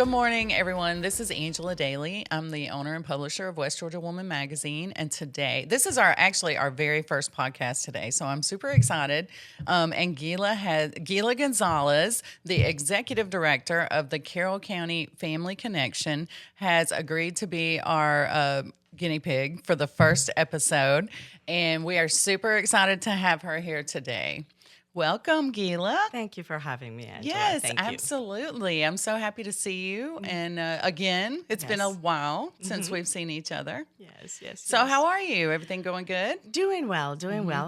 Good morning, everyone. This is Angela Daly. I'm the owner and publisher of West Georgia Woman Magazine, and today, this is our very first podcast today. So I'm super excited. And Gyla Gonzalez, the executive director of the Carroll County Family Connection, has agreed to be our guinea pig for the first episode, and we are super excited to have her here today. Welcome, Gyla. Thank you for having me, Angela. Yes, Thank you. absolutely. I'm so happy to see you. And again, it's been a Yes. while since we've seen each other. Yes. So, how are you? Everything going good? Doing well.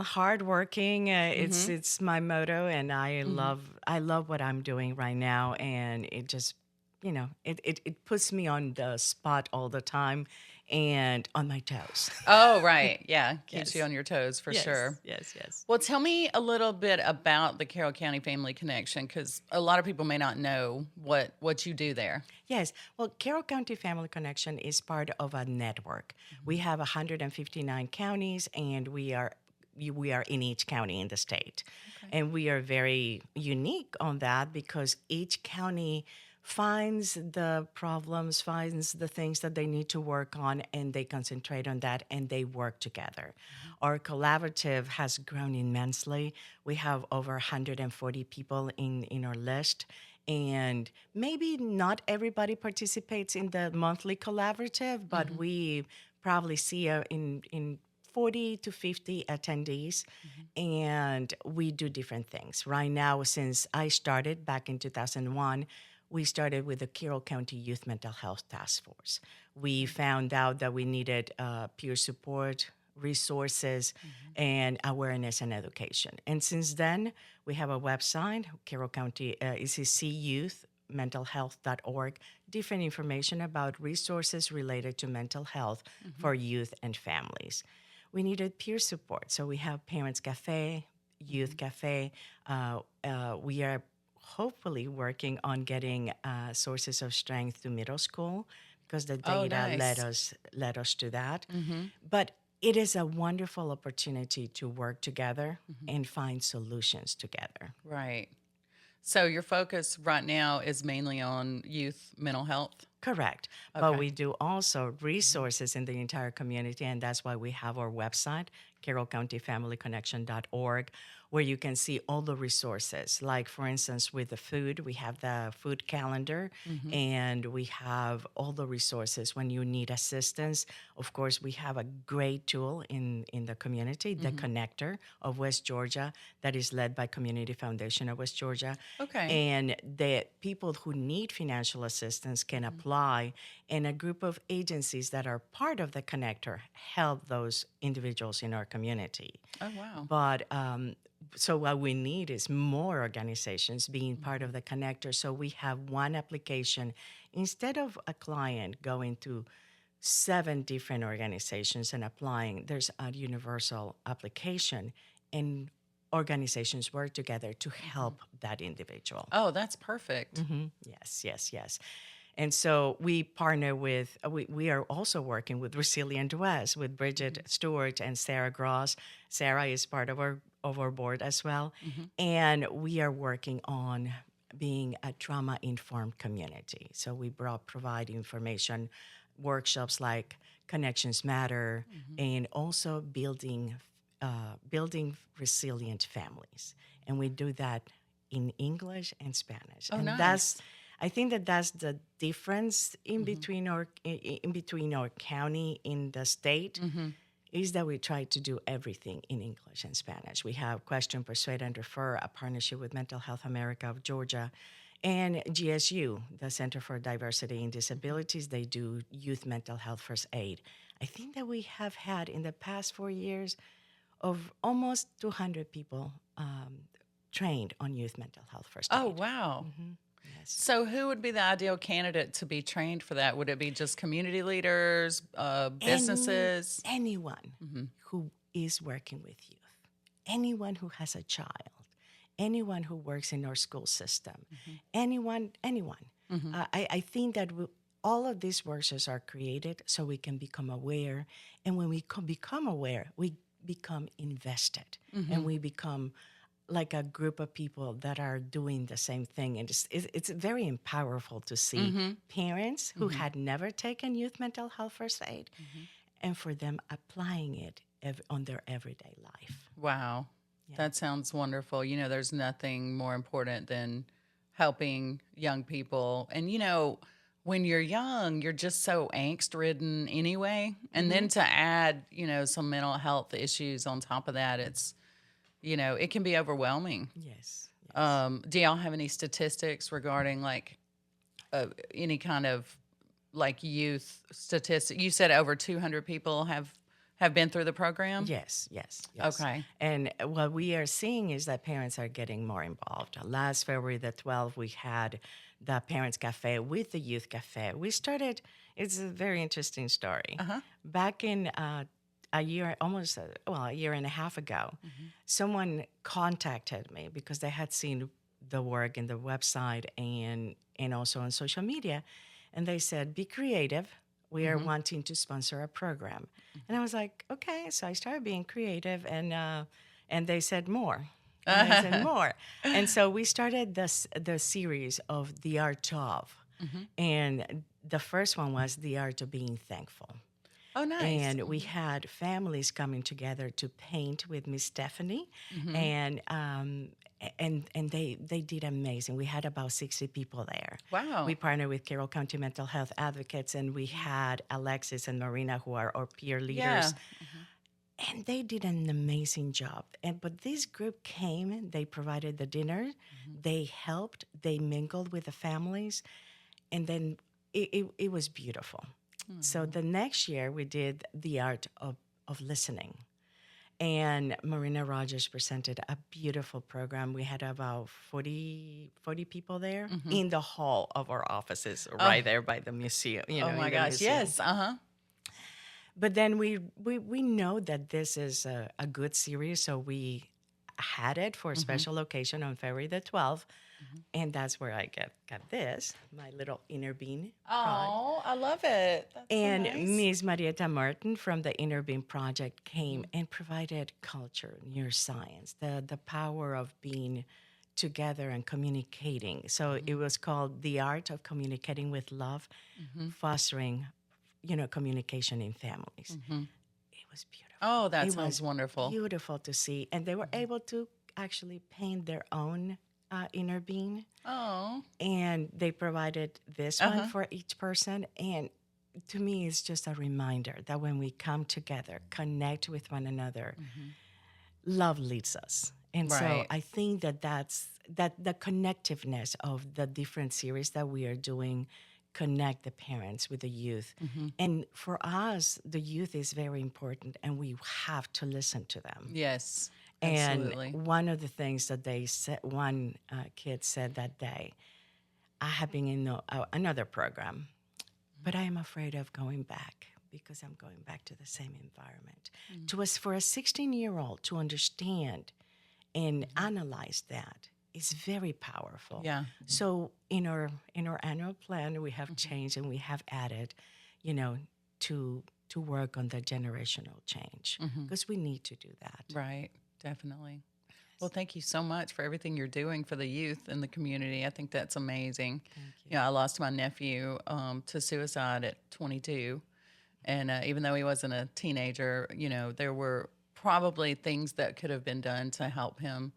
Hardworking. It's my motto, and I love what I'm doing right now. And it just, it puts me on the spot all the time, and on my toes. Oh, right. Yeah, keeps Yes. you on your toes for sure. Yes. Well, tell me a little bit about the Carroll County Family Connection, because a lot of people may not know what you do there. Yes. Well, Carroll County Family Connection is part of a network. We have 159 counties, and we are in each county in the state. Okay. And we are very unique on that because each county finds the problems, finds the things that they need to work on, and they concentrate on that and they work together. Our collaborative has grown immensely. We have over 140 people in our list. And maybe not everybody participates in the monthly collaborative, but we probably see in 40 to 50 attendees, and we do different things. Right now, since I started back in 2001, we started with the Carroll County Youth Mental Health Task Force. We found out that we needed peer support, resources, and awareness and education. And since then, we have a website, Carroll County, is youthmentalhealth.org, different information about resources related to mental health for youth and families. We needed peer support, so we have Parents Cafe, Youth Cafe. We are hopefully working on getting sources of strength to middle school because the Oh, data nice. led us to that. But it is a wonderful opportunity to work together and find solutions together. Right. So, your focus right now is mainly on youth mental health? Correct. But Okay. we do also resources in the entire community, and that's why we have our website, carrollcountyfamilyconnection.org, where you can see all the resources. Like, for instance, with the food, we have the food calendar, and we have all the resources when you need assistance. Of course, we have a great tool in the community, the Connector of West Georgia, that is led by Community Foundation of West Georgia. Okay. And the people who need financial assistance can apply, and a group of agencies that are part of the Connector help those individuals in our community. Oh, wow. But so what we need is more organizations being part of the Connector. So we have one application. Instead of a client going to 7 different organizations and applying, there's a universal application, and organizations work together to help that individual. Oh, that's perfect. Yes. And so we partner with, we are also working with Resilient West, with Bridget Stewart and Sarah Gross. Sarah is part of our board as well. And we are working on being a trauma-informed community. So we provide information, workshops like Connections Matter, and also building resilient families. And we do that in English and Spanish. Oh, And nice. I think that's the difference in between our county in the state, is that we try to do everything in English and Spanish. We have Question, Persuade, and Refer, a partnership with Mental Health America of Georgia, and GSU, the Center for Diversity and Disabilities. They do youth mental health first aid. I think that we have had in the past 4 years of almost 200 people trained on youth mental health first aid. Oh, wow. Yes. So, who would be the ideal candidate to be trained for that? Would it be just community leaders, businesses? Anyone who is working with youth, anyone who has a child, anyone who works in our school system, anyone. I think that all of these workshops are created so we can become aware. And when we become aware, we become invested and we become like a group of people that are doing the same thing. And it's very powerful to see parents who had never taken youth mental health first aid and for them applying it on their everyday life. Wow. Yeah. That sounds wonderful. There's nothing more important than helping young people. And, when you're young, you're just so angst ridden anyway. And then to add, some mental health issues on top of that, it can be overwhelming. Yes. Yes. Do y'all have any statistics regarding any kind of youth statistic? You said over 200 people have been through the program? Yes, yes, yes. Okay. And what we are seeing is that parents are getting more involved. Last February the 12th, we had the Parents Cafe with the Youth Cafe. We started, it's a very interesting story. Back in a year and a half ago, someone contacted me because they had seen the work in the website and also on social media. And they said, be creative. We are wanting to sponsor a program. And I was like, okay. So I started being creative, and they said more. And they said more. And so we started the series of The Art of. And the first one was The Art of Being Thankful. Oh, nice. And we had families coming together to paint with Miss Stephanie, and they did amazing. We had about 60 people there. Wow. We partnered with Carroll County Mental Health Advocates, and we had Alexis and Marina, who are our peer leaders. And they did an amazing job. But this group came, they provided the dinner, they helped, they mingled with the families, and then it was beautiful. So the next year we did The Art of Listening. And Marina Rogers presented a beautiful program. We had about 40 people there in the hall of our offices, right there by the museum. Oh my gosh, museum. yes. But then we know that this is a good series, so we had it for a special occasion on February the 12th. And that's where I got this, my little Inner Being product. Oh, I love it. That's And so nice. Ms. Marietta Martin from the Inner Being Project came and provided culture, neuroscience, the power of being together and communicating. So it was called The Art of Communicating with Love, fostering, communication in families. It was beautiful. Oh, that It sounds was wonderful. beautiful to see. And they were able to actually paint their own inner being. Oh. And they provided this one for each person. And to me, it's just a reminder that when we come together, connect with one another, love leads us. And so Right. I think that's the connectiveness of the different series that we are doing connect the parents with the youth. And for us, the youth is very important, and we have to listen to them. Yes. And Absolutely. one of the things that they said, one kid said that day, I have been in another program, but I am afraid of going back because I'm going back to the same environment. For a 16-year-old to understand and analyze that is very powerful. Yeah. So in our annual plan, we have changed and we have added, to work on the generational change because we need to do that. Right. Definitely. Well, thank you so much for everything you're doing for the youth in the community. I think that's amazing. Thank you. I lost my nephew to suicide at 22. And even though he wasn't a teenager, there were probably things that could have been done to help him,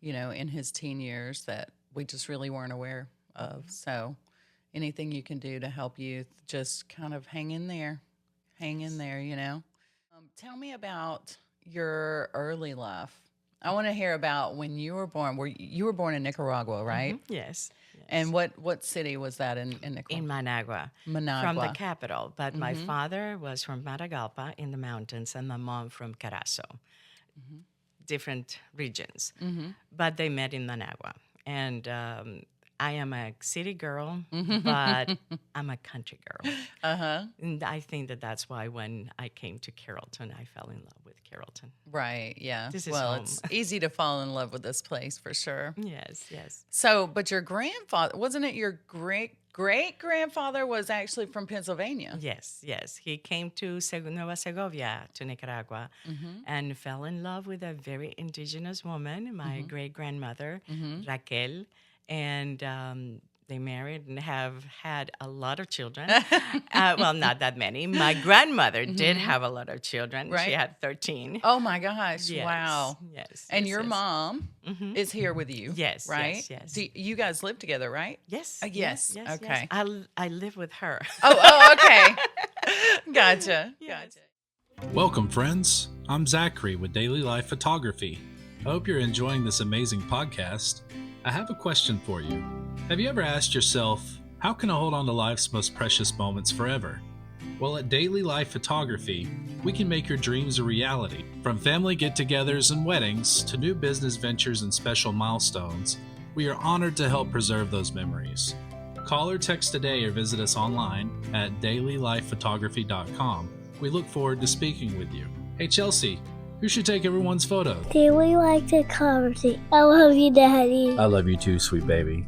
in his teen years that we just really weren't aware of. So anything you can do to help youth, just kind of hang in there. Hang in there, Tell me about your early life. I want to hear about when you were born. You were born in Nicaragua, right? Yes. And what city was that in Nicaragua? In Managua, Managua. from the capital. But my father was from Matagalpa in the mountains, and my mom from Carazo, different regions. But they met in Managua. And I am a city girl, but I'm a country girl. Uh-huh. And I think that that's why when I came to Carrollton, I fell in love with Carrollton. Right. Yeah. This is Well, home. it's easy to fall in love with this place for sure. Yes, yes. So, but your grandfather, wasn't it your great grandfather was actually from Pennsylvania? Yes, yes. He came to Nueva Segovia, to Nicaragua, and fell in love with a very indigenous woman, my great grandmother, Raquel. And they married and have had a lot of children. Well, not that many. My grandmother did have a lot of children. Right. She had 13. Oh my gosh. Yes, Wow. yes. And yes, your yes. mom is here with you. Yes, Right? yes, yes. Do you guys live together, right? Yes, yes. yes, Okay. Yes. I live with her. Oh, okay. Gotcha. Yes. Gotcha. Welcome, friends. I'm Zachary with Daily Life Photography. I hope you're enjoying this amazing podcast. I have a question for you. Have you ever asked yourself, how can I hold on to life's most precious moments forever? Well, at Daily Life Photography, we can make your dreams a reality. From family get-togethers and weddings to new business ventures and special milestones, we are honored to help preserve those memories. Call or text today or visit us online at dailylifephotography.com. We look forward to speaking with you. Hey, Chelsea, who should take everyone's photos? Daily Life Photography. I love you, Daddy. I love you too, sweet baby.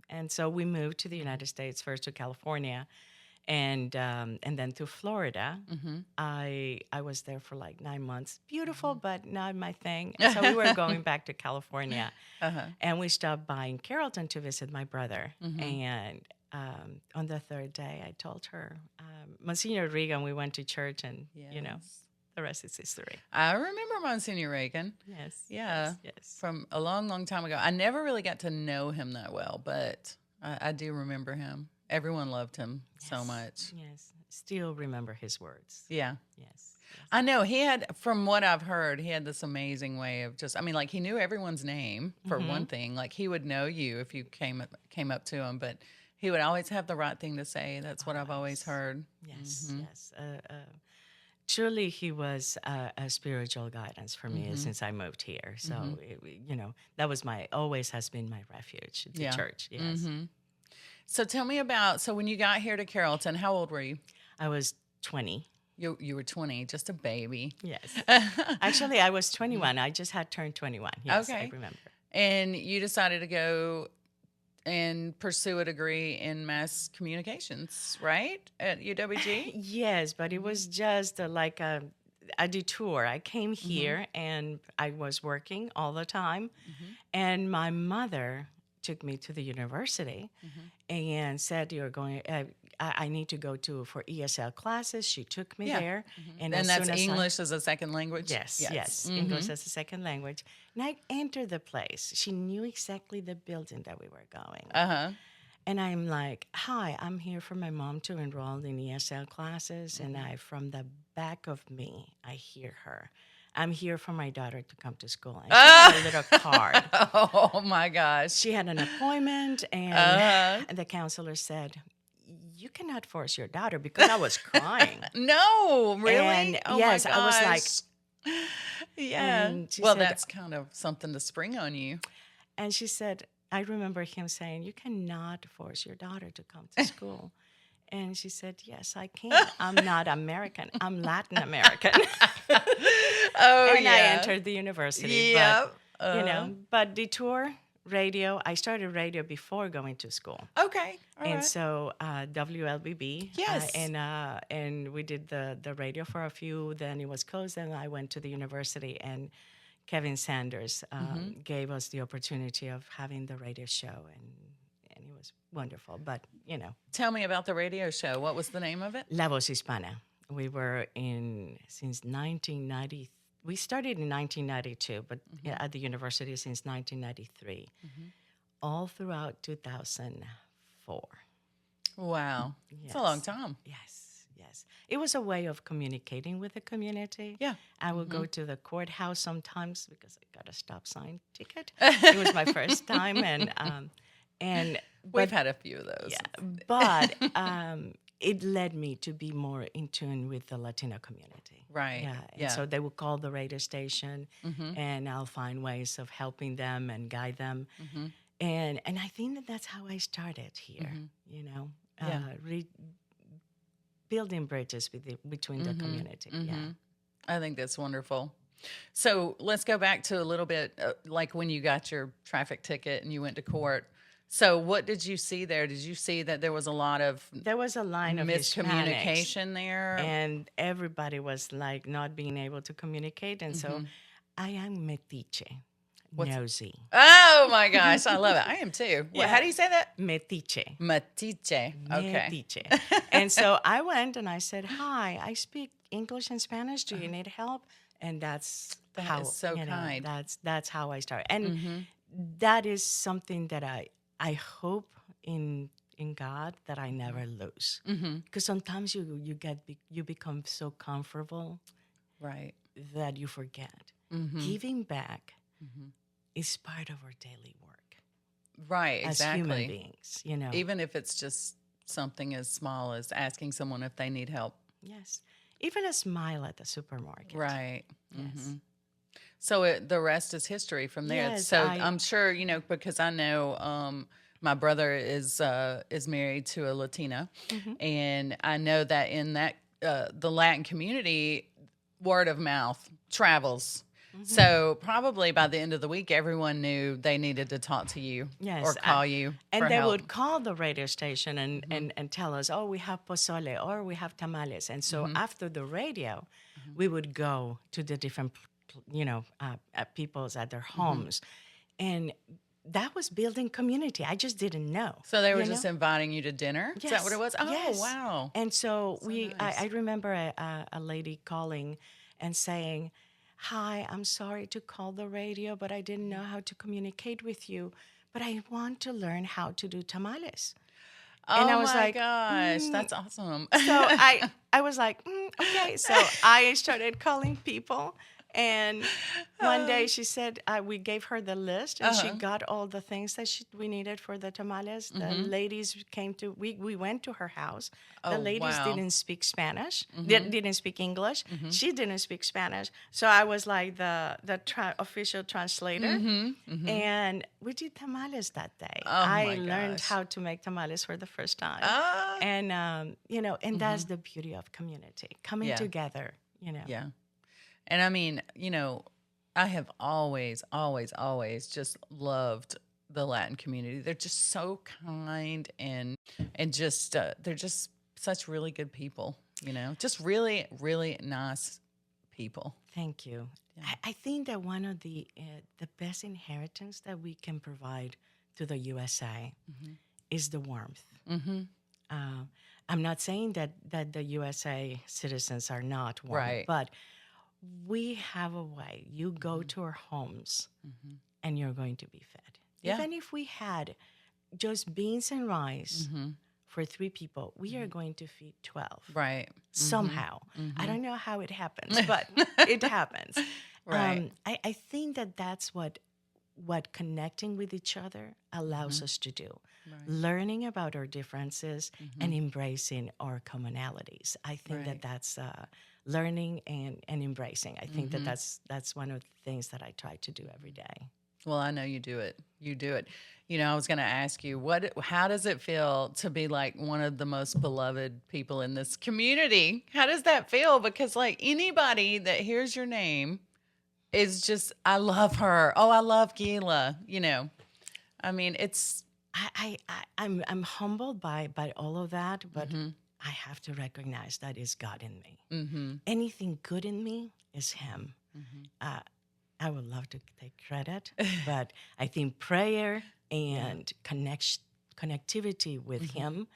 And so we moved to the United States, first to California, and then to Florida. I was there for like 9 months. Beautiful, but not my thing. And so we were going back to California, and we stopped by in Carrollton to visit my brother. And on the third day, I told her, Monsignor Regan, we went to church, and the rest is history. I remember Monsignor Reagan. Yes. Yeah. Yes. From a long, long time ago. I never really got to know him that well, but I do remember him. Everyone loved him so much. Yes. Still remember his words. Yeah. Yes. I know he had, from what I've heard, he had this amazing way of just, I mean, like he knew everyone's name for one thing. Like he would know you if you came up to him, but he would always have the right thing to say. That's what I've always heard. Yes, yes. Truly, he was a spiritual guidance for me since I moved here. So, that was always has been my refuge, the church. Yes. So tell me about, so when you got here to Carrollton, how old were you? I was 20. You were 20, just a baby. Yes. Actually, I was 21. I just had turned 21. Yes, Okay. I remember. And you decided to go and pursue a degree in mass communications, right? At UWG? Yes, but it was just like a detour. I came here and I was working all the time. And my mother took me to the university and said, "You're going. I need to go for ESL classes." She took me there, And as that's soon as English as a second language? Yes, English as a second language. And I entered the place. She knew exactly the building that we were going. And I'm like, "Hi, I'm here for my mom to enroll in ESL classes." And from the back of me, I hear her. "I'm here for my daughter to come to school." And she had a little card. Oh, my gosh. She had an appointment, and the counselor said, "You cannot force your daughter," because I was crying. No, really? And oh yes, my I was gosh. like, yeah. and she Well, said- that's kind of something to spring on you. and she said, I remember him saying, "You cannot force your daughter to come to school." And she said, "Yes, I can. I'm not American. I'm Latin American." Oh, and yeah. I entered the university. Yep. But detour radio, I started radio before going to school. Okay. All And right. so WLBB. Yes. And we did the radio for a few, then it was closed, and I went to the university, and Kevin Sanders gave us the opportunity of having the radio show, and it was wonderful. But, Tell me about the radio show. What was the name of it? La Voz Hispana. We were since 1990. We started in 1992, but at the university since 1993, all throughout 2004. Wow. It's a long time. Yes, yes. It was a way of communicating with the community. Yeah. I would go to the courthouse sometimes because I got a stop sign ticket. It was my first time, and We've had a few of those. yeah, but it led me to be more in tune with the Latino community. Right. Yeah. Yeah. And so they will call the radio station, and I'll find ways of helping them and guide them. And I think that that's how I started here. You know, Yeah. building bridges between the community. Yeah. I think that's wonderful. So let's go back to a little bit like when you got your traffic ticket and you went to court. So what did you see there? Did you see that there was a lot of There was a line of Hispanics, miscommunication there? and everybody was like not being able to communicate. And so I am metiche, nosy. Oh my gosh, I love it. I am too. What, how do you say that? Metiche. Matiche. Okay. Metiche. And so I went and I said, "Hi, I speak English and Spanish. Do you need help?" And that's That how is so kind. That's how I started. And that is something that I hope in God that I never lose. Because sometimes you become so comfortable Right. that you forget. Giving back is part of our daily work Right, as exactly. human beings, you know. Even if it's just something as small as asking someone if they need help. Yes. Even a smile at the supermarket. Right. Yes. So the rest is history from there. Yes, So I'm sure, you know, because I know my brother is married to a Latina, and I know that in that the Latin community, word of mouth travels. So probably by the end of the week, everyone knew they needed to talk to you Yes, or call you And for they help. would call the radio station and tell us, "Oh, we have pozole or we have tamales." And so after the radio, we would go to the different, people's at their homes. And that was building community. I just didn't know. So they were you just know? inviting you to dinner? Is that what it was? Oh, Yes. wow. And so, nice. I remember a lady calling and saying, "Hi, I'm sorry to call the radio, but I didn't know how to communicate with you, but I want to learn how to do tamales." Oh, And I was my like, gosh. That's awesome. So I was like, okay. So I started calling people. And one day she said, we gave her the list, and she got all the things that we needed for the tamales. The ladies came to, we went to her house. The ladies wow. didn't speak Spanish, didn't speak English. She didn't speak Spanish. So I was like the official translator. And we did tamales that day. I learned gosh. how to make tamales for the first time. Ah. And, and that's the beauty of community, coming together, Yeah. And I mean, you know, I have always, always, always just loved the Latin community. They're just so kind and just they're just such really good people, you know, just really, really nice people. Thank you. Yeah. I think that one of the best inheritance that we can provide to the USA is the warmth. I'm not saying that the USA citizens are not warm, Right. but we have a way. You go to our homes and you're going to be fed. Yeah. Even if we had just beans and rice for 3 people, we are going to feed 12. Right. Somehow. I don't know how it happens, but it happens. Right. I think that that's what connecting with each other allows us to do. Right. Learning about our differences and embracing our commonalities. I think that that's learning and embracing. I think that that's one of the things that I try to do every day. Well, I know you do it. You do it. You know, I was going to ask you, how does it feel to be like one of the most beloved people in this community? How does that feel? Because like anybody that hears your name is just, I love her. Oh, I love Gyla. You know, I mean, it's. I'm humbled by all of that, but I have to recognize that is God in me. Anything good in me is Him. I would love to take credit, but I think prayer and connectivity with Him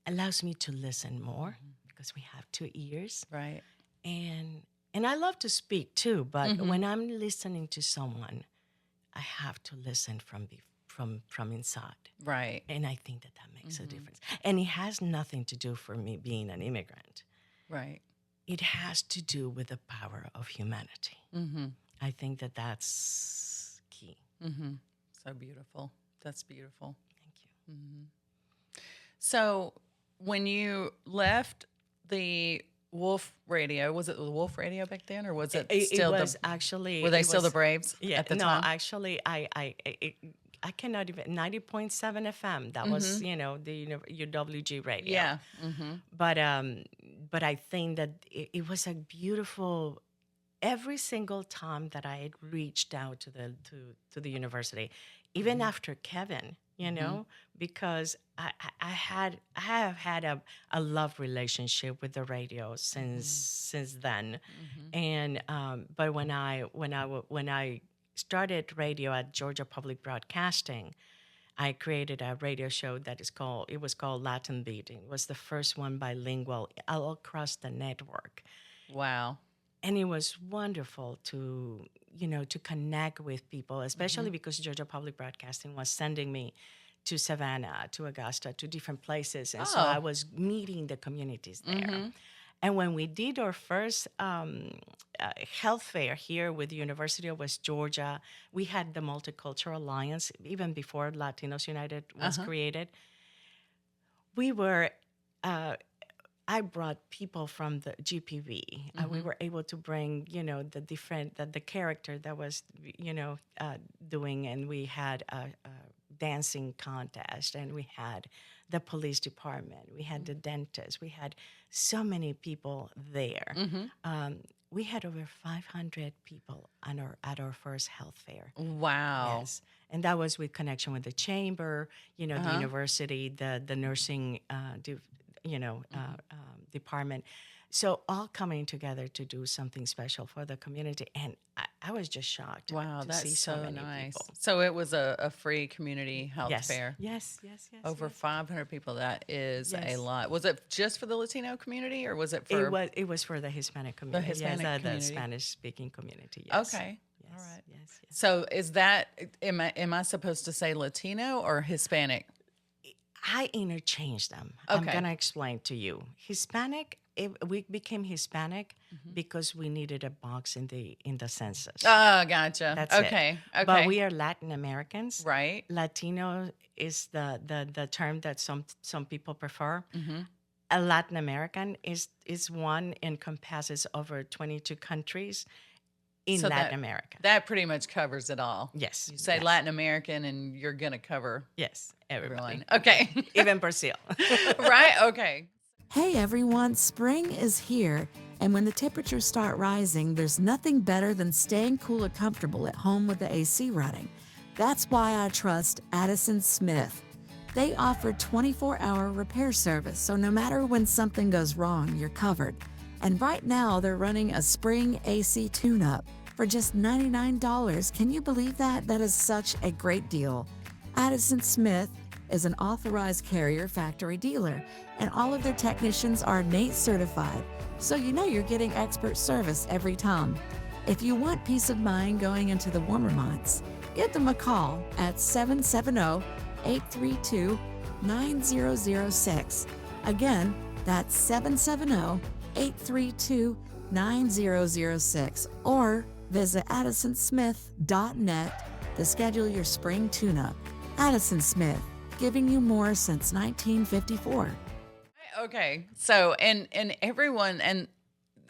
allows me to listen more because we have 2 ears. Right. And I love to speak too, but when I'm listening to someone, I have to listen from inside. Right. And I think that makes a difference. And it has nothing to do for me being an immigrant. Right. It has to do with the power of humanity. I think that that's key. So beautiful. That's beautiful. Thank you. So when you left the Wolf Radio, was it the Wolf Radio back then, or was it still it was actually were they it still the was- Braves Yeah, at the no, time? actually, I cannot even 90.7 FM. That was the UWG radio. Yeah. But I think that it was a beautiful. Every single time that I had reached out to the university, even after Kevin, because I have had a love relationship with the radio since then, and but when I started radio at Georgia Public Broadcasting, I created a radio show it was called Latin Beat. It was the first one bilingual all across the network. Wow. And it was wonderful to connect with people, especially because Georgia Public Broadcasting was sending me to Savannah, to Augusta, to different places, and so I was meeting the communities there. And when we did our first health fair here with the University of West Georgia, we had the Multicultural Alliance even before Latinos United was created. We were. I brought people from the GPV. We were able to bring, the character that was, doing, and we had a dancing contest, and we had the police department, we had the dentist, we had so many people there. We had over 500 people at our first health fair. Wow. Yes, and that was with connection with the chamber, the university, the nursing department. So all coming together to do something special for the community. And I was just shocked Wow, to that's see so so many nice. people. So it was a free community health Yes. fair. Yes. Over 500 people. That is a Yes. lot. Was it just for the Latino community, or was it for? It was for the Hispanic community. Hispanic the community. Spanish speaking community. Yes. Okay. Yes, All right. Yes. So is that am I supposed to say Latino or Hispanic? I interchanged them. I'm Okay. gonna explain to you. Hispanic. We became Hispanic because we needed a box in the census. Oh, gotcha. That's okay. it. Okay. But we are Latin Americans. right. Latino is the term that some people prefer. A Latin American is one encompasses over 22 countries in So Latin America. That pretty much covers it all. Yes. You say yes, Latin American, and you're gonna cover Yes, everybody. everyone. Okay. Even Brazil. right. Okay. Hey everyone, spring is here, and when the temperatures start rising, there's nothing better than staying cool and comfortable at home with the AC running. That's why I trust Addison Smith. They offer 24-hour repair service, so no matter when something goes wrong, you're covered. And right now, they're running a spring AC tune-up for just $99. Can you believe that? That is such a great deal. Addison Smith is an authorized Carrier factory dealer, and all of their technicians are NATE certified, so you know you're getting expert service every time. If you want peace of mind going into the warmer months, give them a call at 770-832-9006. Again, that's 770-832-9006, or visit addisonsmith.net to schedule your spring tune-up. Addison Smith, giving you more since 1954. Okay. So and everyone, and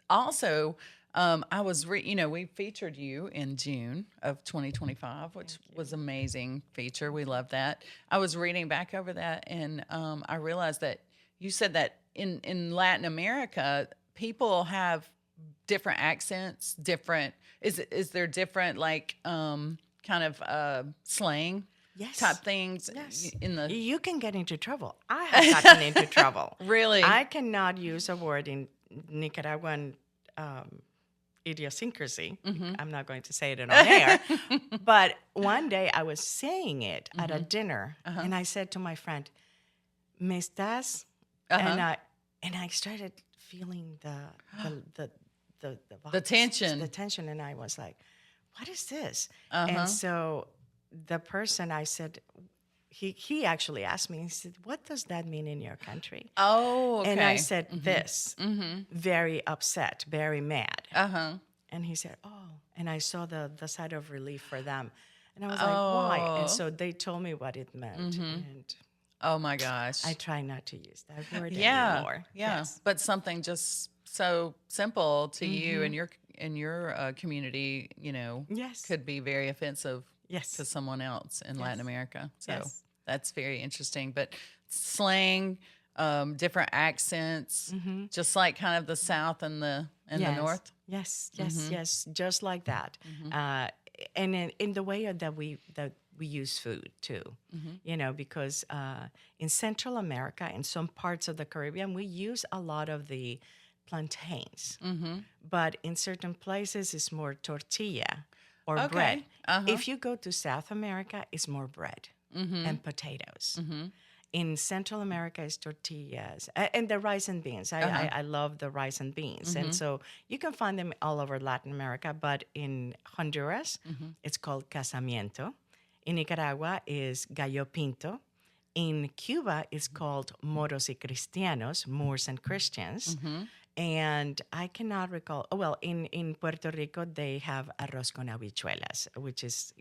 also I was we featured you in June of 2025, which was amazing feature. We love that. I was reading back over that, and I realized that you said that in Latin America, people have different accents, different is there different kind of slang Yes. type things Yes. in the You can get into trouble. I have gotten into trouble. really I cannot use a word in Nicaraguan idiosyncrasy. I'm not going to say it on air. But one day I was saying it at a dinner, and I said to my friend, "Me estás?" And I started feeling the vibes, tension. the tension, and I was like, "What is this?" And so the person I said, he actually asked me, he said, "What does that mean in your country?" Oh, okay. And I said this, very upset, very mad. And he said, "Oh," and I saw the side of relief for them. And I was like, "Why?" And so they told me what it meant. And Oh my gosh. I try not to use that word Yeah. anymore. Yeah. Yes. But something just so simple to you and Mm-hmm. your community, Yes. could be very offensive to Yes. someone else in Latin Yes. America. So Yes. that's very interesting. But slang, different accents, Mm-hmm. just like kind of the South and the Yes. North. Yes. Yes. Mm-hmm. Yes. Just like that. Mm-hmm. Uh, and in the way that we use food too, because in Central America and some parts of the Caribbean, we use a lot of the plantains, Mm-hmm. but in certain places it's more tortilla or bread. Okay. Uh-huh. If you go to South America, it's more bread Mm-hmm. and potatoes. Mm-hmm. In Central America, it's tortillas and the rice and beans. Uh-huh. I love the rice and beans. Mm-hmm. And so you can find them all over Latin America, but in Honduras, Mm-hmm. it's called casamiento. In Nicaragua is gallo pinto. In Cuba, it's called moros y cristianos, Moors and Christians. Mm-hmm. And I cannot recall. Oh, well, in Puerto Rico, they have arroz con habichuelas, which is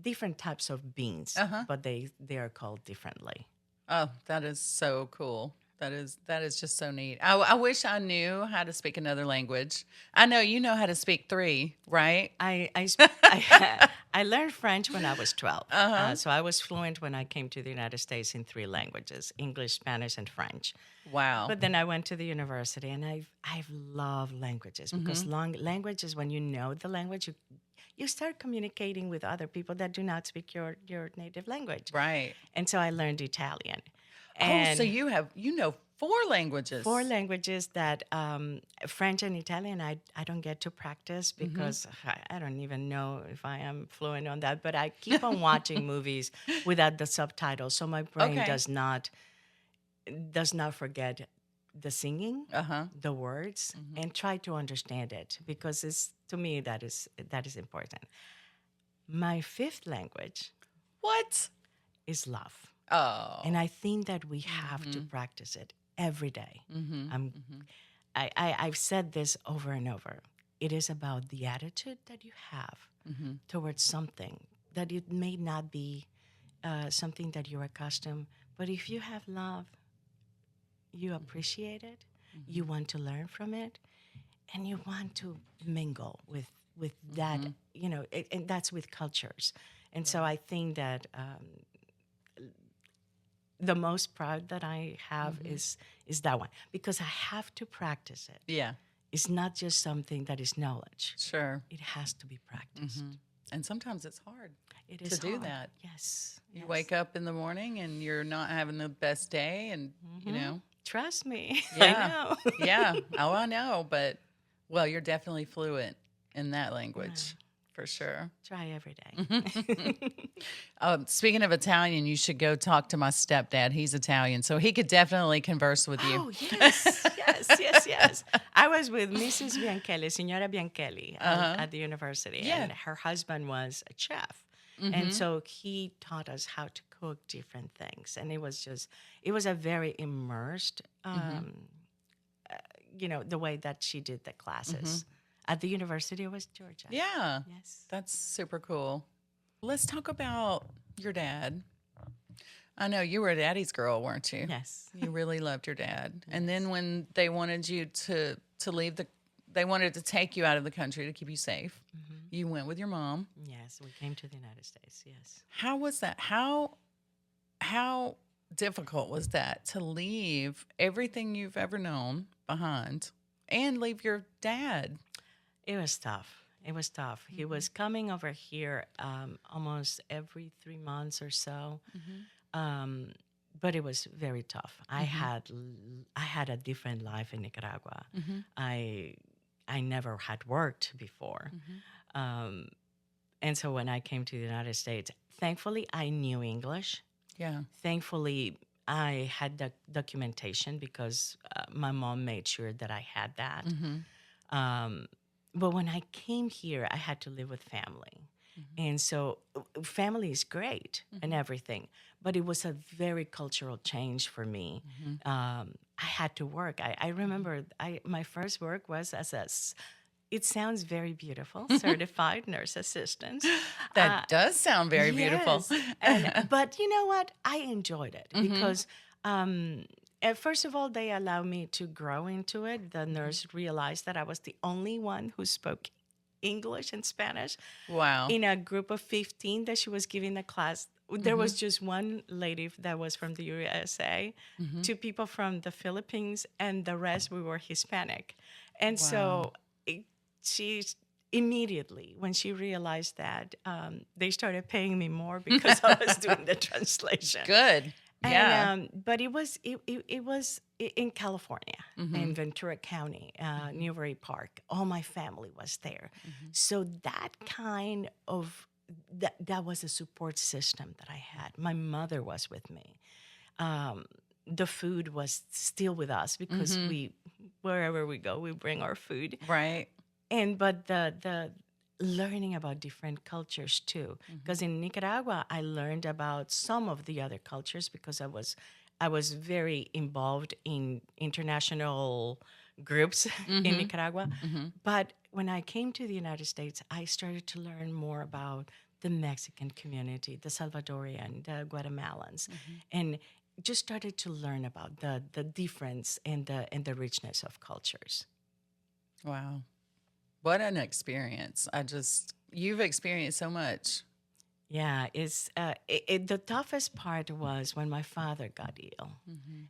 different types of beans, Uh-huh. but they are called differently. Oh, that is so cool. That is just so neat. I wish I knew how to speak another language. I know you know how to speak three, right? I learned French when I was 12. Uh-huh. So I was fluent when I came to the United States in three languages: English, Spanish, and French. Wow. But then I went to the university, and I've loved languages because long languages, when you know the language, you start communicating with other people that do not speak your native language. Right. And so I learned Italian. Oh, so And you know four languages. four languages that French and Italian I don't get to practice because I don't even know if I am fluent on that. But I keep on watching movies without the subtitles, so my brain Okay. does not forget the singing, Uh-huh. the words, and try to understand it because it's to me that is important. My fifth language What? is love. Oh. And I think that we have to practice it every day. I've said this over and over. It is about the attitude that you have towards something, that it may not be something that you're accustomed, but if you have love, you appreciate it, you want to learn from it, and you want to mingle with that, and that's with cultures. And so I think that the most proud that I have is that one because I have to practice it. Yeah. It's not just something that is knowledge. Sure. It has to be practiced. And sometimes it's hard. It is do hard. that. Yes. You yes. wake up in the morning and you're not having the best day, and Trust me. Yeah. I know. Yeah. Oh, I know, but well, you're definitely fluent in that language for sure. Try every day. Speaking of Italian, you should go talk to my stepdad. He's Italian, so he could definitely converse with you. Oh, yes. I was with Mrs. Bianchelli, Signora Bianchelli, at the university, Yeah. and her husband was a chef. And so he taught us how to cook different things. And it was a very immersed, the way that she did the classes. At the University of West Georgia. Yeah. Yes. That's super cool. Let's talk about your dad. I know you were a daddy's girl, weren't you? Yes. You really loved your dad. And then when they wanted you to leave they wanted to take you out of the country to keep you safe. You went with your mom. Yes, we came to the United States, yes. How was that? How difficult was that to leave everything you've ever known behind and leave your dad? It was tough. He was coming over here almost every 3 months or so. But it was very tough. I had a different life in Nicaragua. I never had worked before. And so when I came to the United States, thankfully I knew English. Yeah. Thankfully I had the documentation because my mom made sure that I had that. But when I came here, I had to live with family. And so family is great and everything, but it was a very cultural change for me. I had to work. I remember my first work was as a It sounds very beautiful. Certified nurse assistant. That does sound very beautiful. Yes. But you know what? I enjoyed it because, first of all, they allowed me to grow into it. The nurse realized that I was the only one who spoke English and Spanish. Wow. In a group of 15 that she was giving the class, there was just one lady that was from the USA, two people from the Philippines, and the rest we were Hispanic. And so she immediately, when she realized that, they started paying me more because I was doing the translation. Good. Yeah. And, but it was in California, in Ventura County, Newbury Park. All my family was there, so that kind of that was a support system that I had. My mother was with me. The food was still with us because we wherever we go, we bring our food. Right. But the learning about different cultures too, because in Nicaragua I learned about some of the other cultures because I was very involved in international groups in Nicaragua. But when I came to the United States, I started to learn more about the Mexican community, the Salvadorian, the Guatemalans, and just started to learn about the difference and the richness of cultures. Wow. What an experience. You've experienced so much. Yeah, the toughest part was when my father got ill,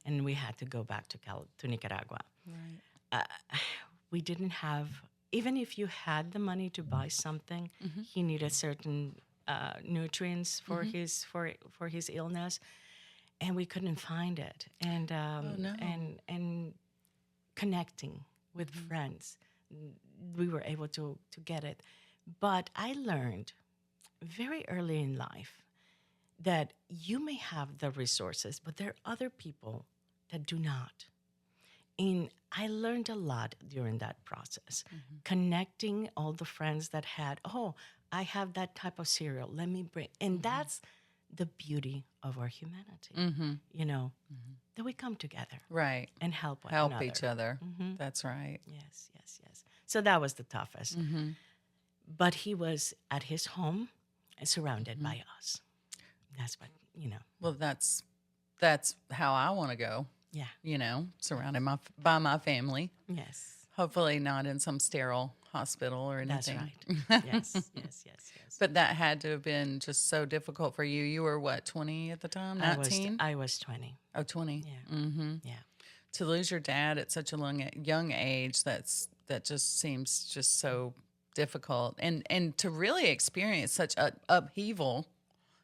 and we had to go back to Nicaragua. Right. We didn't have, even if you had the money to buy something, he needed certain nutrients for his illness, and we couldn't find it. And and connecting with friends, we were able to get it. But I learned very early in life that you may have the resources, but there are other people that do not. And I learned a lot during that process, connecting all the friends that had, I have that type of cereal, let me bring. And that's the beauty of our humanity, that we come together. Right. And help one another. Help each other. That's right. Yes. So that was the toughest. But he was at his home, surrounded by us. That's what, Well, that's how I want to go. Yeah. Surrounded by my family. Yes. Hopefully not in some sterile hospital or anything. That's right. Yes. But that had to have been just so difficult for you. You were what, 20 at the time? 19? I was 20. Oh, 20. Yeah. Yeah. To lose your dad at such a young age, that just seems just so difficult. And to really experience such a upheaval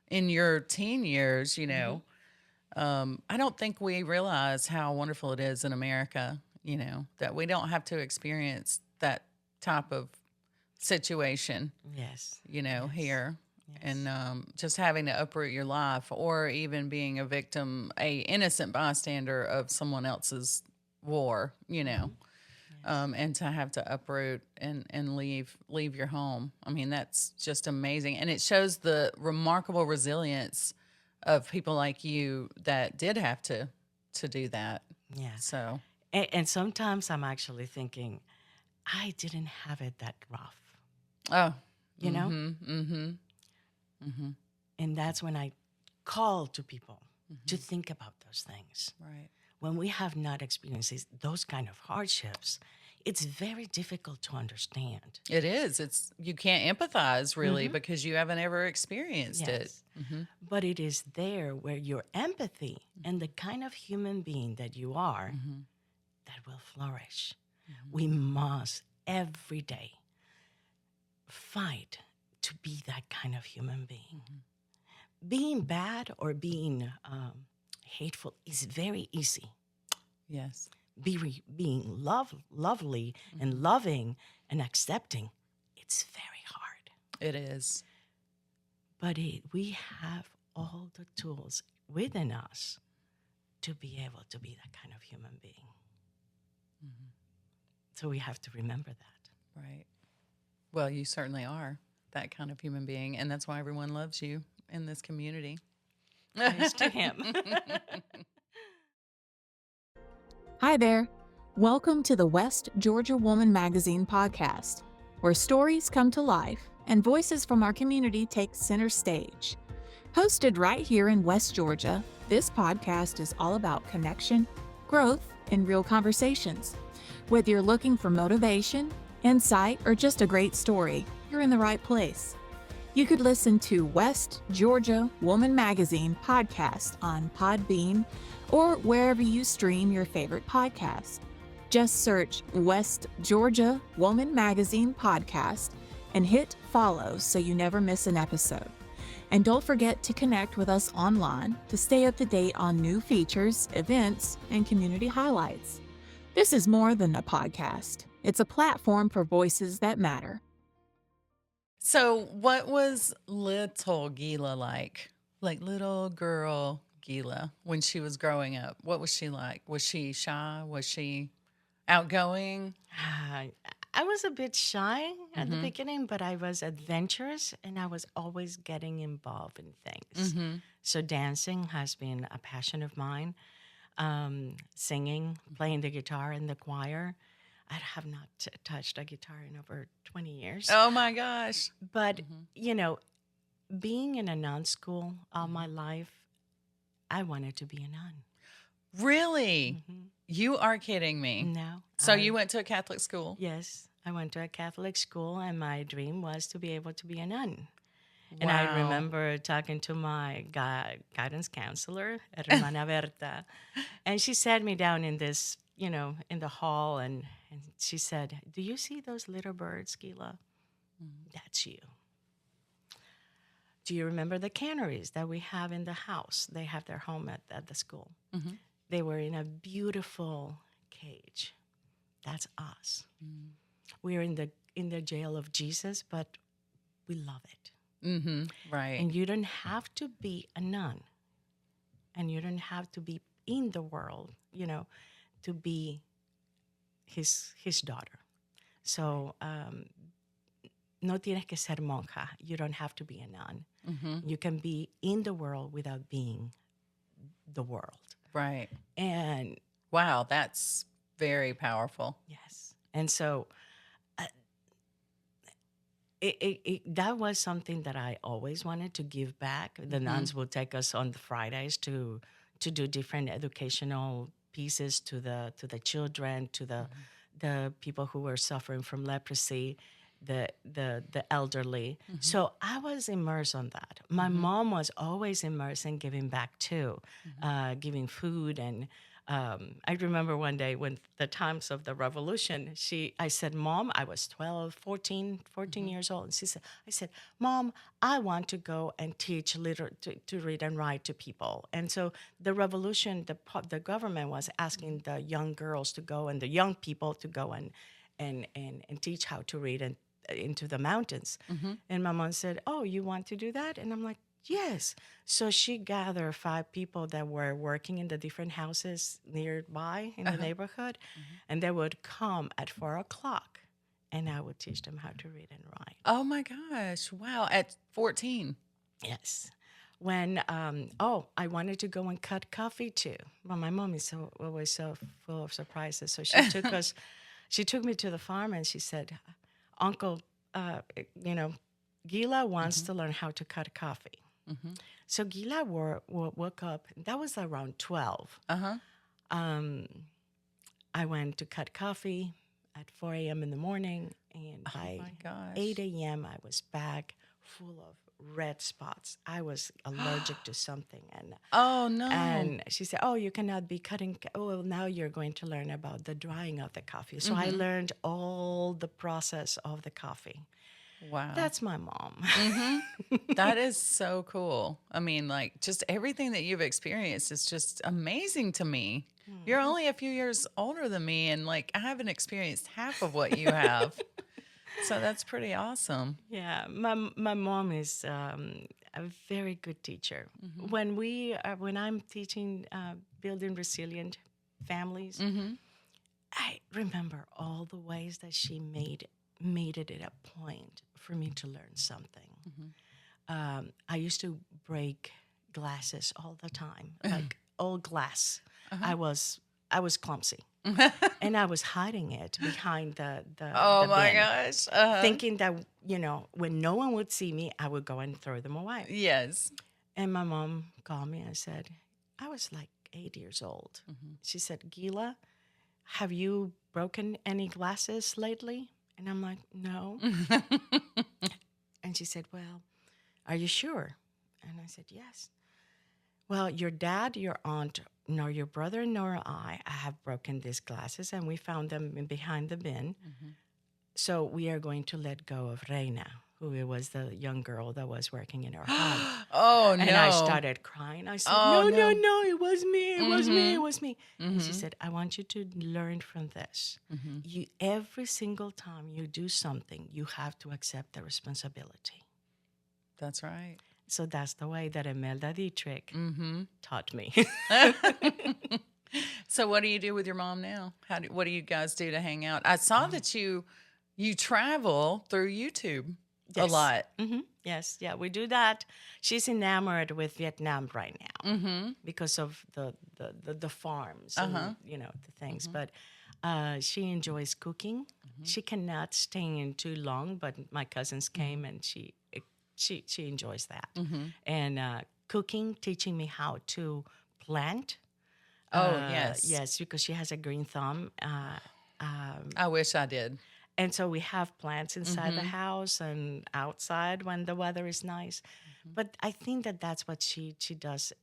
in your teen years, I don't think we realize how wonderful it is in America, that we don't have to experience that type of situation, Yes. here. Yes. And just having to uproot your life, or even being a victim, a innocent bystander of someone else's war, and to have to uproot and leave your home. I mean, that's just amazing. And it shows the remarkable resilience of people like you that did have to do that. Yeah. So, and sometimes I'm actually thinking, I didn't have it that rough. oh, And that's when I call to people to think about those things. right. When we have not experienced those kind of hardships, it's very difficult to understand. It is. You can't empathize really because you haven't ever experienced it. But it is there where your empathy and the kind of human being that you are that will flourish. We must every day fight to be that kind of human being. Being bad or being hateful is very easy. Yes. Being lovely and loving and accepting, it's very hard. It is. But we have all the tools within us to be able to be that kind of human being. So we have to remember that. Right. Well, you certainly are that kind of human being, and that's why everyone loves you in this community. Praise to him. Hi there. Welcome to the West Georgia Woman Magazine podcast. where stories come to life and voices from our community take center stage. Hosted right here in West Georgia, this podcast is all about connection, growth, and real conversations. Whether you're looking for motivation, insight, or just a great story, you're in the right place. You could listen to West Georgia Woman Magazine podcast on Podbean or wherever you stream your favorite podcast. Just search West Georgia Woman Magazine podcast and hit follow so you never miss an episode. And don't forget to connect with us online to stay up to date on new features, events, and community highlights. This is more than a podcast. It's a platform for voices that matter. So, what was little Gyla like? Like little girl Gyla when she was growing up? What was she like? Was she shy? Was she outgoing? I was a bit shy at the beginning, but I was adventurous and I was always getting involved in things. So dancing has been a passion of mine. Singing, playing the guitar in the choir. I have not touched a guitar in over 20 years. Oh my gosh. But, being in a nun school all my life, I wanted to be a nun. Really? You are kidding me. No. So you went to a Catholic school? Yes, I went to a Catholic school, and my dream was to be able to be a nun. And I Wow. remember talking to my guidance counselor, Hermana Berta, and she sat me down in this, in the hall, and she said, "Do you see those little birds, Gyla? That's you. Do you remember the canaries that we have in the house? They have their home at the school. They were in a beautiful cage. That's us. We're in the jail of Jesus, but we love it. Right. And you don't have to be a nun, and you don't have to be in the world, to be his daughter. So no tienes que ser monja. You don't have to be a nun. You can be in the world without being the world. Right. And Wow, that's very powerful. yes, and so that was something that I always wanted to give back. The nuns will take us on the Fridays to do different educational pieces to the children, to the people who were suffering from leprosy, the elderly. So I was immersed on that. My mom was always immersed in giving back too, giving food. And I remember one day when the times of the revolution, I said, "Mom," I was 14 years old. And I said, "Mom, I want to go and teach to read and write to people." And so the revolution, the government was asking the young girls to go and the young people to go and teach how to read and into the mountains. And my mom said, "Oh, you want to do that?" And I'm like, "Yes." So she gathered 5 people that were working in the different houses nearby in the neighborhood, and they would come at 4:00, and I would teach them how to read and write. Oh my gosh. Wow. At 14. Yes. When I wanted to go and cut coffee too. Well, my mom is always so full of surprises. So she took us. She took me to the farm and she said, "Uncle, Gyla wants to learn how to cut coffee." So Gyla woke up. That was around 12. I went to cut coffee at 4 a.m. in the morning, and by my gosh. 8 a.m. I was back full of red spots. I was allergic to something, and Oh no. and she said, "Oh, you cannot be cutting. Well, now you're going to learn about the drying of the coffee." So I learned all the process of the coffee. Wow. That's my mom. That is so cool. I mean, like, just everything that you've experienced is just amazing to me. You're only a few years older than me, and like, I haven't experienced half of what you have. So that's pretty awesome. Yeah, my mom is a very good teacher. When I'm teaching building resilient families, I remember all the ways that she made it a point for me to learn something. I used to break glasses all the time, like old glass. I was clumsy. And I was hiding it behind Oh the my bin, gosh. thinking that, when no one would see me, I would go and throw them away. Yes. And my mom called me and said, I was like 8 years old. She said, Gyla, have you broken any glasses lately? And I'm like, no. And she said, well, are you sure? And I said, yes. Well, your dad, your aunt, nor your brother, nor I have broken these glasses, and we found them behind the bin. So we are going to let go of Reina, who was the young girl that was working in our home. Oh no. And I started crying. I said, Oh, no, no. no, no, it was me, it was me, it was me. And she said, I want you to learn from this. You, every single time you do something, you have to accept the responsibility. That's right. So that's the way that Imelda Dietrich taught me. So what do you do with your mom now? What do you guys do to hang out? I saw that you travel through YouTube a lot. Yes, yeah, we do that. She's enamored with Vietnam right now because of the farms and the things. But she enjoys cooking. She cannot stay in too long, but my cousins came and she enjoys that. And cooking, teaching me how to plant. Oh, yes. Yes, because she has a green thumb. I wish I did. And so we have plants inside the house and outside when the weather is nice. But I think that that's what she does.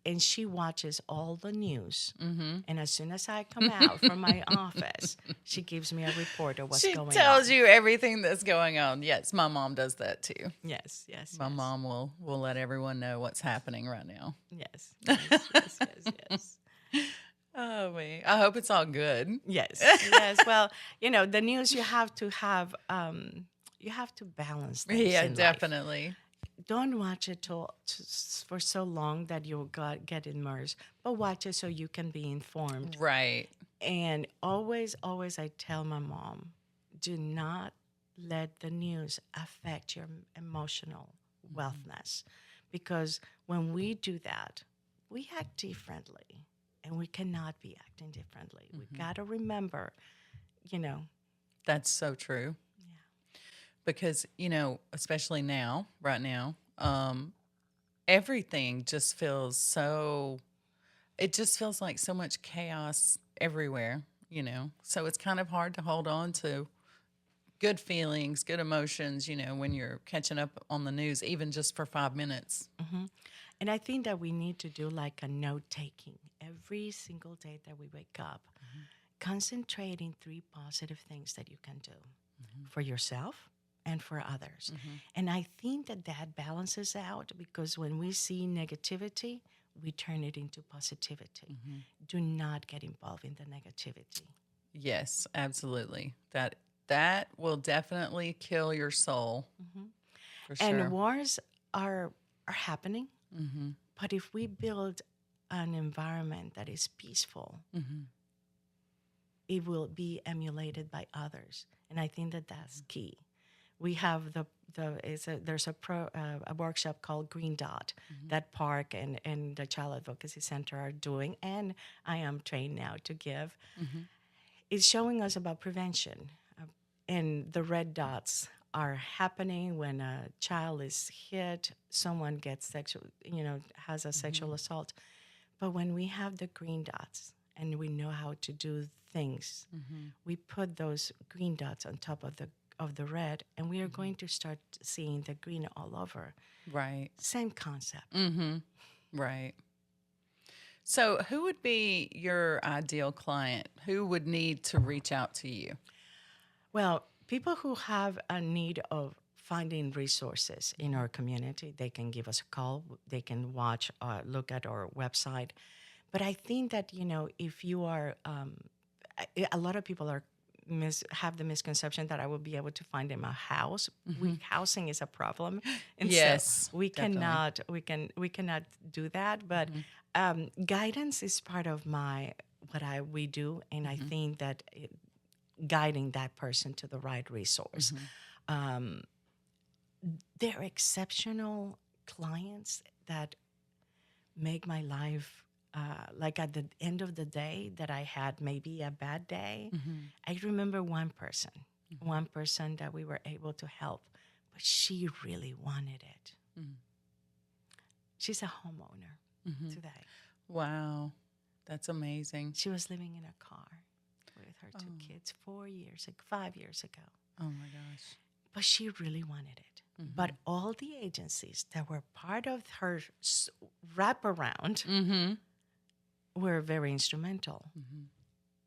And she watches all the news. And as soon as I come out from my office, she gives me a report of what's going on. She tells you everything that's going on. Yes, my mom does that too. Yes, yes. My mom will let everyone know what's happening right now. Yes, yes. Oh, me. I hope it's all good. Yes, yes. Well, the news you have to balance things Yeah, in life. definitely. Don't watch it for so long that you'll get immersed, but watch it so you can be informed. Right. And always, always, I tell my mom, do not let the news affect your emotional wellness, because when we do that, we act differently, and we cannot be acting differently. We got to remember, That's so true. Because, especially right now, everything just feels it just feels like so much chaos everywhere, So it's kind of hard to hold on to good feelings, good emotions, when you're catching up on the news, even just for 5 minutes. And I think that we need to do like a note taking every single day that we wake up. Concentrating 3 positive things that you can do for yourself and for others. And I think that balances out, because when we see negativity, we turn it into positivity. Do not get involved in the negativity. Yes, absolutely. That will definitely kill your soul. For sure. And wars are happening, but if we build an environment that is peaceful, it will be emulated by others. And I think that that's key. We have there's a workshop called Green Dot that Park and the Child Advocacy Center are doing, and I am trained now to give. It's showing us about prevention, and the red dots are happening when a child is hit, someone gets has a sexual assault. But when we have the green dots and we know how to do things, we put those green dots on top of the red, and we are going to start seeing the green all over. Right. Same concept. Right. So who would be your ideal client? Who would need to reach out to you? Well, people who have a need of finding resources in our community, they can give us a call. They can look at our website. But I think that, if you are, a lot of people have the misconception that I will be able to find them a house. Housing is a problem, and yes, so we definitely. cannot do that. But guidance is part of we do, and I think that guiding that person to the right resource. They're exceptional clients that make my life like at the end of the day that I had maybe a bad day, Mm-hmm. I remember one person that we were able to help, but she really wanted it. Mm-hmm. She's a homeowner Mm-hmm. today. Wow. That's amazing. She was living in a car with her two Oh. kids 5 years ago. Oh my gosh. But she really wanted it. Mm-hmm. But all the agencies that were part of her wraparound Mm-hmm. were very instrumental. Mm-hmm.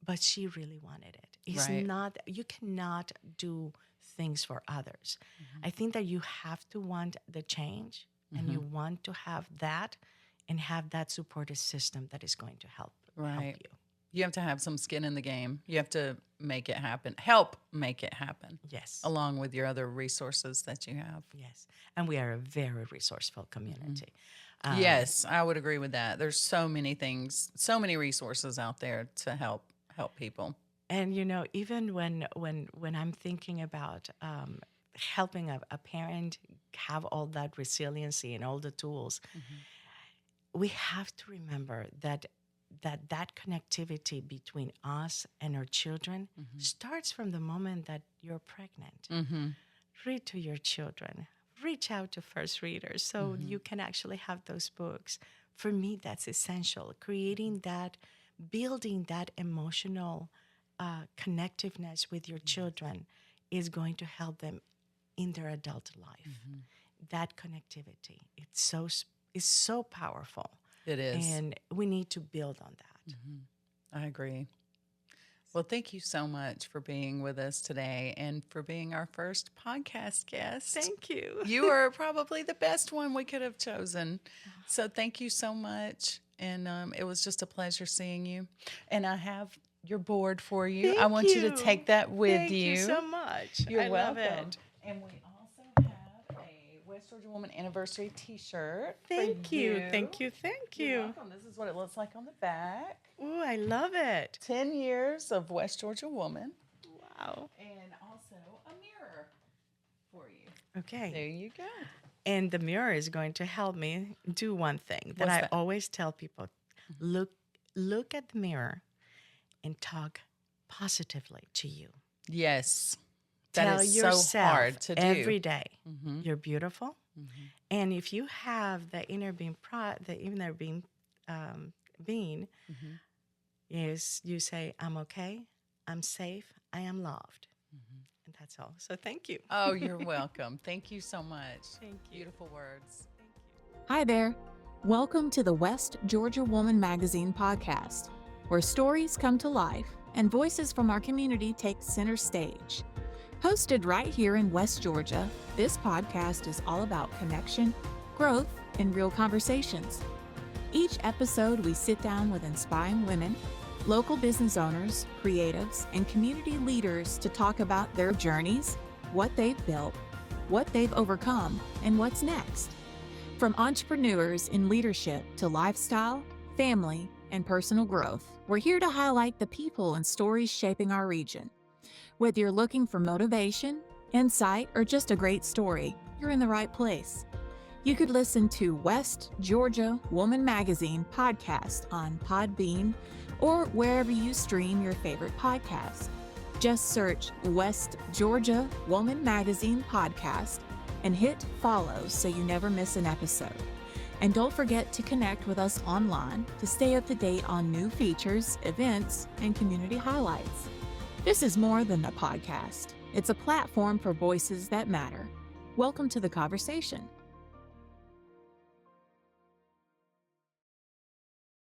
But she really wanted it. It's Right. not, you cannot do things for others. Mm-hmm. I think that you have to want the change and you want to have that and have that supportive system that is going to help Right. you. You have to have some skin in the game. You have to make it happen. Help make it happen. Yes. Along with your other resources that you have. Yes. And we are a very resourceful community. Yes, I would agree with that. There's so many things, so many resources out there to help people. And even when I'm thinking about helping a parent have all that resiliency and all the tools, we have to remember that connectivity between us and our children starts from the moment that you're pregnant. Mm-hmm. Read to your children. Reach out to first readers so you can actually have those books. For me, that's essential. Building that emotional connectiveness with your children is going to help them in their adult life. That connectivity, it's so powerful. It is. And we need to build on that. I agree. Well, thank you so much for being with us today and for being our first podcast guest. Thank you. You are probably the best one we could have chosen. So thank you so much. And it was just a pleasure seeing you. And I have your board for you. I want you to take that with Thank you so much. You're I welcome. love it. And we also have a West Georgia Woman Anniversary T-shirt. Thank for you. Thank you. Thank You're you. welcome. This is what it looks like on the back. Ooh, I love it. 10 years of West Georgia Woman. Wow. And also a mirror for you. Okay. There you go. And the mirror is going to help me do one thing that What's I that? always tell people. Look at the mirror and talk positively to you. Yes. That Tell is yourself so hard to do. every day, Mhm. you're beautiful. Mhm. And if you have the inner being, being Mhm. is you say, I'm okay, I'm safe, I am loved. And that's all. So thank you. Oh, you're welcome. Thank you so much. Thank you. Beautiful words. Hi there. Welcome to the West Georgia Woman Magazine podcast, where stories come to life and voices from our community take center stage. Hosted right here in West Georgia, this podcast is all about connection, growth, and real conversations. Each episode, we sit down with inspiring women, local business owners, creatives, and community leaders to talk about their journeys, what they've built, what they've overcome, and what's next. From entrepreneurs in leadership to lifestyle, family, and personal growth, we're here to highlight the people and stories shaping our region. Whether you're looking for motivation, insight, or just a great story, you're in the right place. You could listen to West Georgia Woman Magazine podcast on Podbean or wherever you stream your favorite podcast. Just search West Georgia Woman Magazine podcast and hit follow so you never miss an episode. And don't forget to connect with us online to stay up to date on new features, events, and community highlights. This is more than a podcast. It's a platform for voices that matter. Welcome to the conversation.